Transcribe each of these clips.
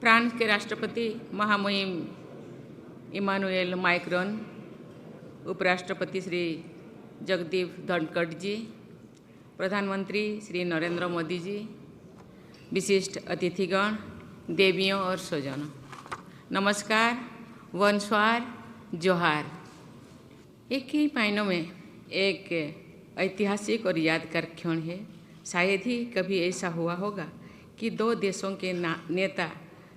France के राष्ट्रपति महामहिम इमानुएल मैक्रोन, उपराष्ट्रपति श्री जगदीप धनखड़ जी, प्रधानमंत्री श्री नरेंद्र मोदी जी, विशिष्ट अतिथिगण, देवियों और स्वजनों, नमस्कार, वंशवार, जोहार। एक ही मायनों में एक ऐतिहासिक और यादगार क्षण है। शायद ही कभी ऐसा हुआ होगा कि दो देशों के नेता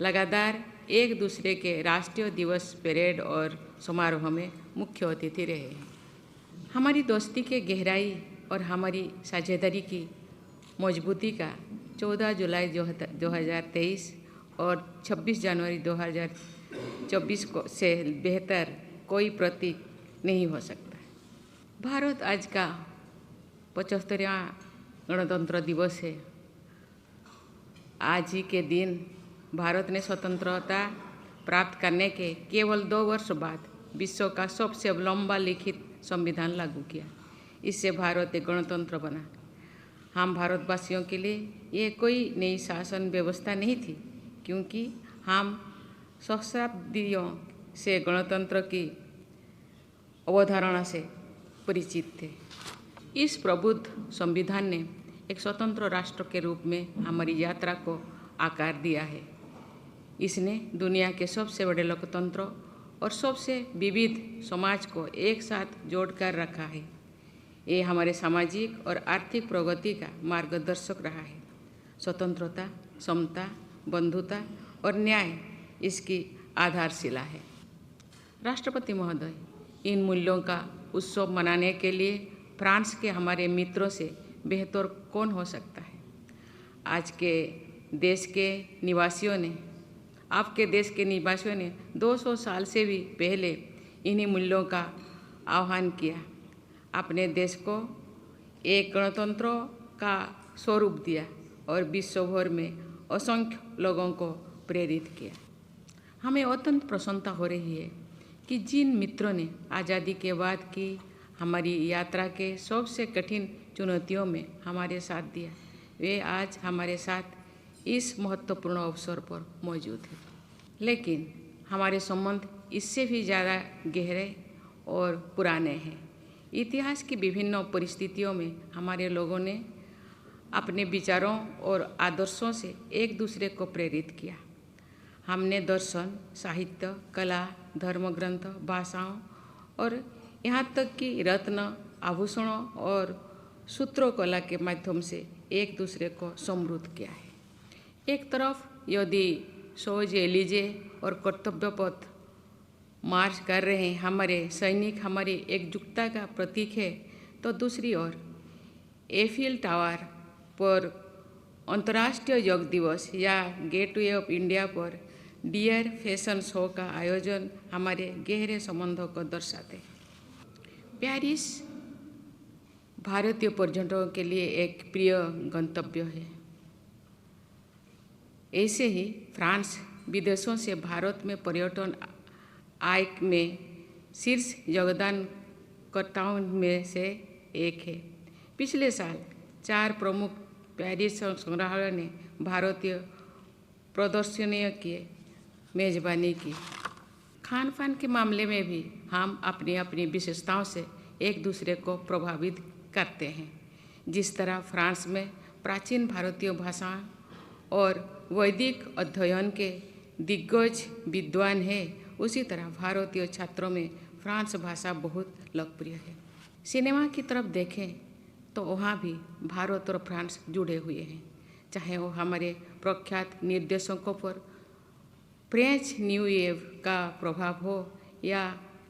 लगातार एक दूसरे के राष्ट्रीय दिवस परेड और समारोह में मुख्य अतिथि रहे हैं। हमारी दोस्ती के गहराई और हमारी साझेदारी की मजबूती का 14 जुलाई 2023 और 26 जनवरी 2024 से बेहतर कोई प्रतीक नहीं हो सकता। भारत आज का 75वां गणतंत्र दिवस है। आज ही के दिन भारत ने स्वतंत्रता प्राप्त करने के केवल 2 वर्ष बाद विश्व का सबसे लंबा लिखित संविधान लागू किया। इससे भारत एक गणतंत्र बना। हम भारतवासियों के लिए ये कोई नई शासन व्यवस्था नहीं थी, क्योंकि हम सहस्राब्दियों से गणतंत्र की अवधारणा से परिचित थे। इस प्रबुद्ध संविधान ने एक स्वतंत्र राष्ट्र के रूप में हमारी यात्रा को आकार दिया है। इसने दुनिया के सबसे बड़े लोकतंत्र और सबसे विविध समाज को एक साथ जोड़कर रखा है। ये हमारे सामाजिक और आर्थिक प्रगति का मार्गदर्शक रहा है। स्वतंत्रता, समता, बंधुता और न्याय इसकी आधारशिला है। राष्ट्रपति महोदय, इन मूल्यों का उत्सव मनाने के लिए फ्रांस के हमारे मित्रों से बेहतर कौन हो सकता है। आज के देश के निवासियों ने, आपके देश के निवासियों ने 200 साल से भी पहले इन्हीं मूल्यों का आह्वान किया। अपने देश को एक गणतंत्र का स्वरूप दिया और विश्व भर में असंख्य लोगों को प्रेरित किया। हमें अत्यंत प्रसन्नता हो रही है कि जिन मित्रों ने आज़ादी के बाद की हमारी यात्रा के सबसे कठिन चुनौतियों में हमारे साथ दिया, वे आज हमारे साथ इस महत्वपूर्ण अवसर पर मौजूद हैं। लेकिन हमारे संबंध इससे भी ज़्यादा गहरे और पुराने हैं। इतिहास की विभिन्न परिस्थितियों में हमारे लोगों ने अपने विचारों और आदर्शों से एक दूसरे को प्रेरित किया। हमने दर्शन, साहित्य, कला, धर्मग्रंथ, भाषाओं और यहाँ तक कि रत्न, आभूषणों और सूत्रों कला के माध्यम से एक दूसरे को समृद्ध किया है। एक तरफ यदि शोज एलिजे और कर्तव्य पथ मार्च कर रहे हैं हमारे सैनिक हमारी एकजुटता का प्रतीक है, तो दूसरी ओर एफिल टावर पर अंतर्राष्ट्रीय योग दिवस या गेटवे ऑफ इंडिया पर डियर फैशन शो का आयोजन हमारे गहरे संबंधों को दर्शाते हैं। पेरिस भारतीय पर्यटकों के लिए एक प्रिय गंतव्य है। ऐसे ही फ्रांस विदेशों से भारत में पर्यटन आय में शीर्ष योगदानकर्ताओं में से एक है। पिछले साल 4 प्रमुख पेरिस संग्रहालयों ने भारतीय प्रदर्शनियों की मेजबानी की। खान पान के मामले में भी हम अपनी अपनी विशेषताओं से एक दूसरे को प्रभावित करते हैं। जिस तरह फ्रांस में प्राचीन भारतीय भाषा और वैदिक अध्ययन के दिग्गज विद्वान हैं, उसी तरह भारतीय छात्रों में फ्रांस भाषा बहुत लोकप्रिय है। सिनेमा की तरफ देखें तो वहाँ भी भारत और फ्रांस जुड़े हुए हैं। चाहे वो हमारे प्रख्यात निर्देशकों पर फ्रेंच न्यू वेव का प्रभाव हो या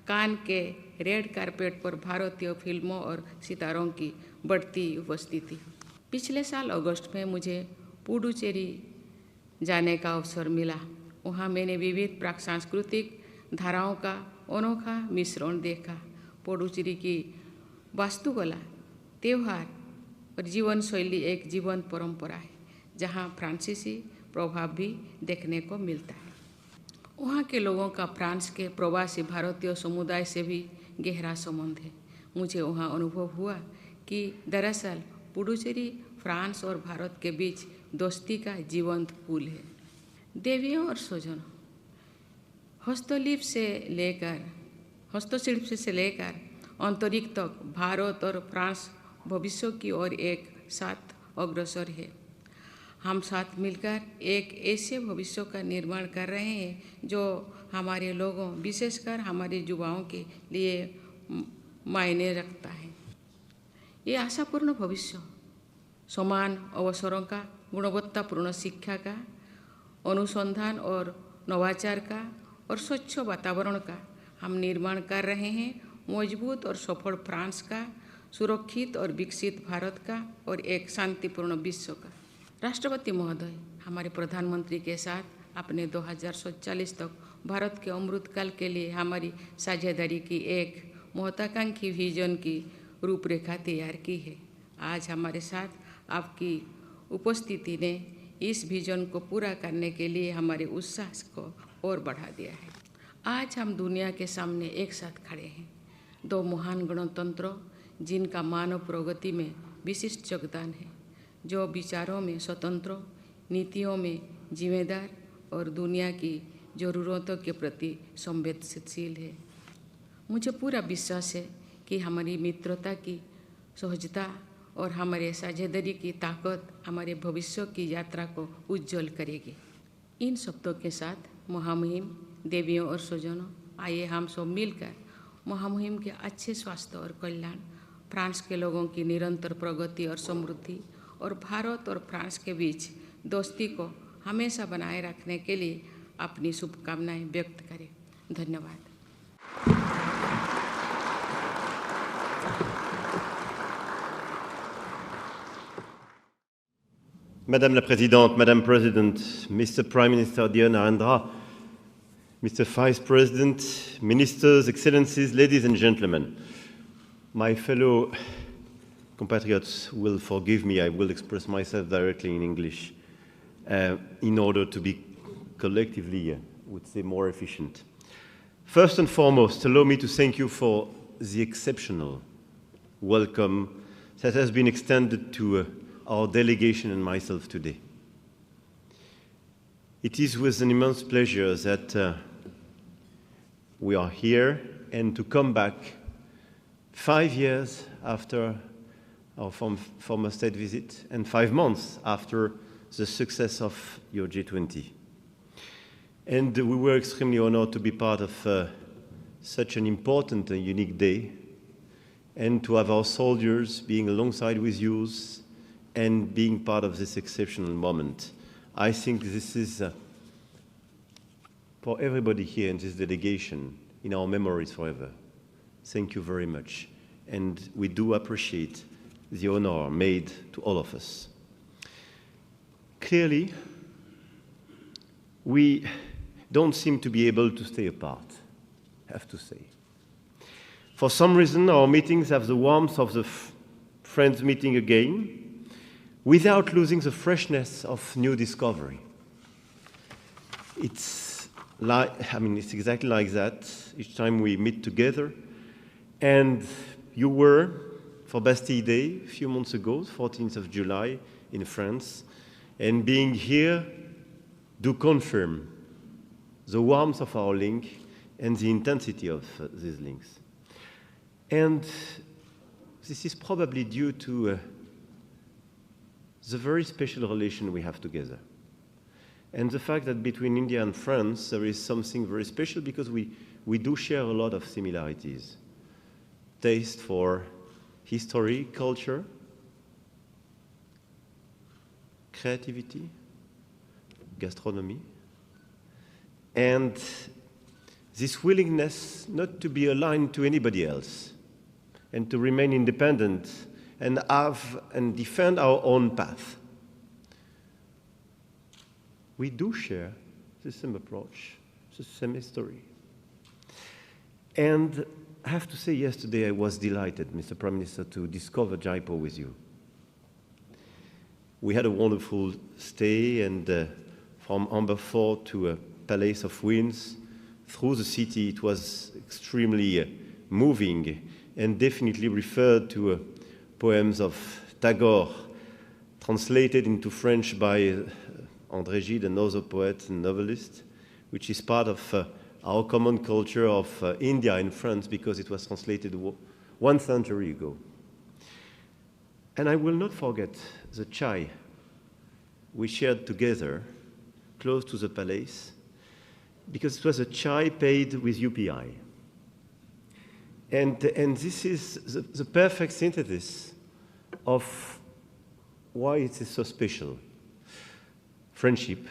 कान के रेड कारपेट पर भारतीय फिल्मों और सितारों की बढ़ती उपस्थिति। पिछले साल अगस्त में मुझे पुडुचेरी जाने का अवसर मिला। वहाँ मैंने विविध प्राक सांस्कृतिक धाराओं का अनोखा मिश्रण देखा। पुडुचेरी की वास्तुकला, त्यौहार और जीवन शैली एक जीवंत परंपरा है, जहाँ फ्रांसीसी प्रभाव भी देखने को मिलता है। वहाँ के लोगों का फ्रांस के प्रवासी भारतीय समुदाय से भी गहरा संबंध है। मुझे वहाँ अनुभव हुआ कि दरअसल पुडुचेरी फ्रांस और भारत के बीच दोस्ती का जीवंत पुल है। देवियों और स्वजनों, हस्तशिल्प से लेकर अंतरिक्ष तक भारत और फ्रांस भविष्य की ओर एक साथ अग्रसर है। हम साथ मिलकर एक ऐसे भविष्य का निर्माण कर रहे हैं जो हमारे लोगों, विशेषकर हमारे युवाओं के लिए मायने रखता है। ये आशापूर्ण भविष्य समान अवसरों का, गुणवत्तापूर्ण शिक्षा का, अनुसंधान और नवाचार का और स्वच्छ वातावरण का हम निर्माण कर रहे हैं। मजबूत और सफल फ्रांस का, सुरक्षित और विकसित भारत का और एक शांतिपूर्ण विश्व का। राष्ट्रपति महोदय, हमारे प्रधानमंत्री के साथ अपने 2047 तक भारत के अमृतकाल के लिए हमारी साझेदारी की एक महत्वाकांक्षी विजन की रूपरेखा तैयार की है। आज हमारे साथ आपकी उपस्थिति ने इस विजन को पूरा करने के लिए हमारे उत्साह को और बढ़ा दिया है। आज हम दुनिया के सामने एक साथ खड़े हैं, दो महान गणतंत्रों जिनका मानव प्रगति में विशिष्ट योगदान है, जो विचारों में स्वतंत्र, नीतियों में जिम्मेदार और दुनिया की ज़रूरतों के प्रति संवेदनशील है। मुझे पूरा विश्वास है कि हमारी मित्रता की सहजता और हमारे साझेदारी की ताकत हमारे भविष्य की यात्रा को उज्जवल करेगी। इन शब्दों के साथ महामहिम देवियों और स्वजनों, आइए हम सब मिलकर महामहिम के अच्छे स्वास्थ्य और कल्याण, फ्रांस के लोगों की निरंतर प्रगति और समृद्धि और भारत और फ्रांस के बीच दोस्ती को हमेशा बनाए रखने के लिए अपनी शुभकामनाएं व्यक्त करें। धन्यवाद। Madame la Présidente, Madame President, Mr. Prime Minister Dion Narendra, Mr. Vice President, Ministers, Excellencies, ladies and gentlemen, my fellow compatriots will forgive me, I will express myself directly in English in order to be collectively, I would say, more efficient. First and foremost, allow me to thank you for the exceptional welcome that has been extended to our delegation and myself today. It is with an immense pleasure that we are here and to come back 5 years after our former state visit and 5 months after the success of your G20. And we were extremely honored to be part of such an important and unique day and to have our soldiers being alongside with you and being part of this exceptional moment. I think this is, for everybody here in this delegation, in our memories forever. Thank you very much. And we do appreciate the honor made to all of us. Clearly, we don't seem to be able to stay apart, I have to say. For some reason, our meetings have the warmth of the friends meeting again, without losing the freshness of new discovery. It's exactly like that each time we meet together. And you were, for Bastille Day, a few months ago, 14th of July, in France, and being here do confirm the warmth of our link and the intensity of these links. And this is probably due to the very special relation we have together. And the fact that between India and France there is something very special because we do share a lot of similarities. Taste for history, culture, creativity, gastronomy, and this willingness not to be aligned to anybody else and to remain independent and have and defend our own path. We do share the same approach, the same history. And I have to say, yesterday I was delighted, Mr. Prime Minister, to discover Jaipur with you. We had a wonderful stay, and from Amber Fort to Palace of Winds, through the city, it was extremely moving and definitely referred to poems of Tagore, translated into French by André Gide and other poets and novelists, which is part of our common culture of India and France because it was translated 1 century ago. And I will not forget the chai we shared together close to the palace because it was a chai paid with UPI. And this is the perfect synthesis of why it is so special. Friendship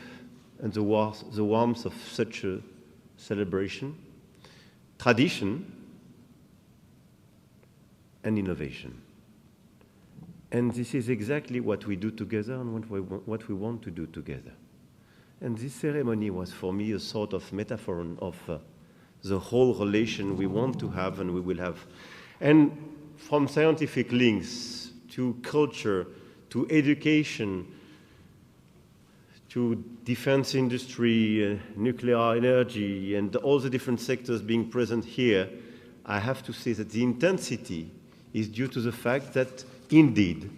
and the warmth of such a celebration, tradition, and innovation. And this is exactly what we do together and what we want to do together. And this ceremony was for me a sort of metaphor of the whole relation we want to have and we will have. And from scientific links to culture, to education, to defense industry, nuclear energy, and all the different sectors being present here, I have to say that the intensity is due to the fact that, indeed,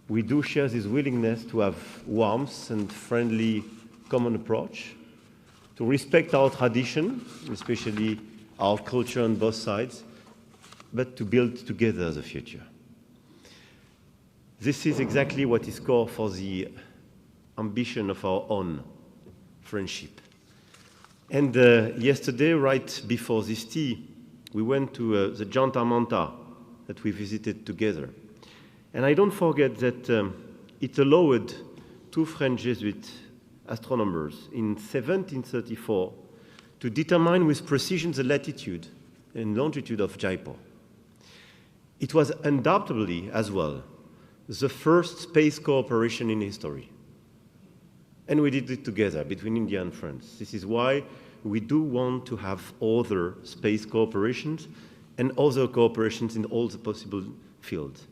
we do share this willingness to have warmth and friendly common approach, to respect our tradition, especially our culture on both sides, but to build together the future. This is exactly what is core for the ambition of our own friendship. And yesterday, right before this tea, we went to the Janta Manta that we visited together. And I don't forget that it allowed 2 French Jesuit astronomers in 1734 to determine with precision the latitude and longitude of Jaipur. It was undoubtedly, as well, the first space cooperation in history. And we did it together between India and France. This is why we do want to have other space cooperations and other cooperations in all the possible fields.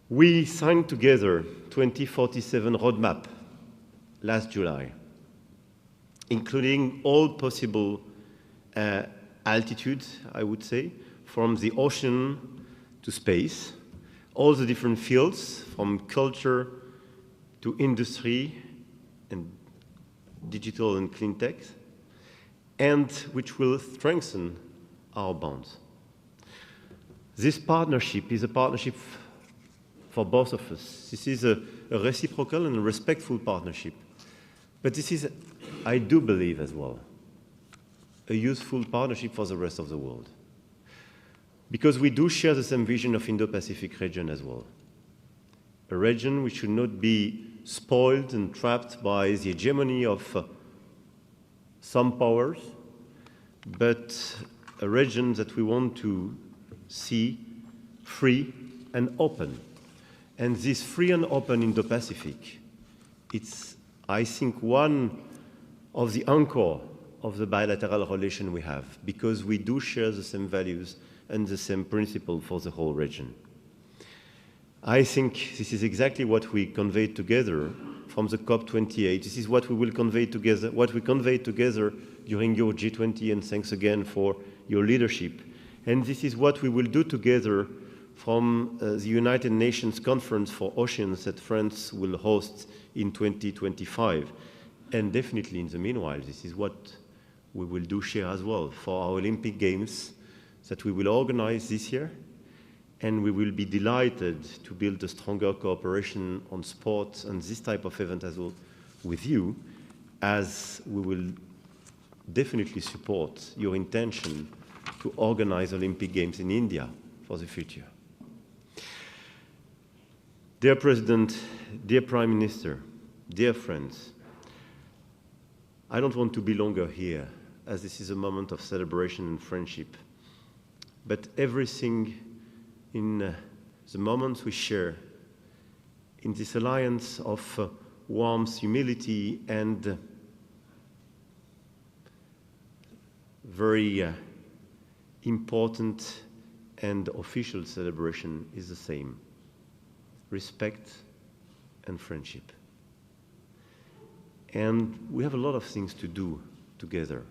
We signed together 2047 roadmap last July, including all possible altitudes, I would say, from the ocean to space, all the different fields, from culture to industry and digital and clean tech, and which will strengthen our bonds. This partnership is a partnership for both of us. This is a reciprocal and a respectful partnership. But this is, I do believe as well, a useful partnership for the rest of the world. Because we do share the same vision of Indo-Pacific region as well. A region which should not be spoiled and trapped by the hegemony of some powers, but a region that we want to see free and open. And this free and open Indo-Pacific, it's, I think, one of the anchor of the bilateral relation we have, because we do share the same values and the same principle for the whole region. I think this is exactly what we conveyed together from the COP28. This is what we will convey together, what we conveyed together during your G20, and thanks again for your leadership. And this is what we will do together from the United Nations Conference for Oceans that France will host in 2025. And definitely in the meanwhile, this is what we will do share as well for our Olympic Games that we will organize this year. And we will be delighted to build a stronger cooperation on sports and this type of event as well with you, as we will definitely support your intention to organize Olympic Games in India for the future. Dear President, dear Prime Minister, dear friends, I don't want to be longer here, as this is a moment of celebration and friendship, but everything in the moments we share, in this alliance of warmth, humility, and very important and official celebration is the same: respect and friendship. And we have a lot of things to do together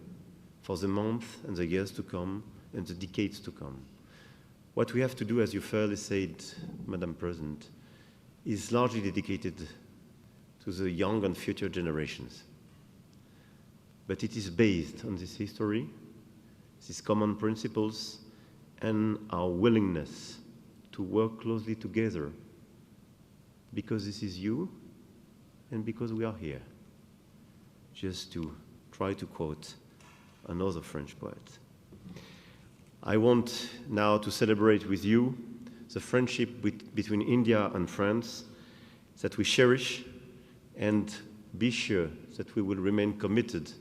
for the months and the years to come and the decades to come. What we have to do, as you fairly said, Madam President, is largely dedicated to to the young and future generations. But it is based on this history, these common principles, and our willingness to work closely together, because this is you and because we are here. Just to try to quote another French poet. I want now to celebrate with you the friendship between India and France that we cherish, and be sure that we will remain committed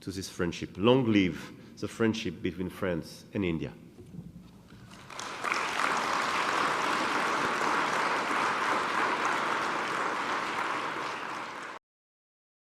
to this friendship. Long live the friendship between France and India.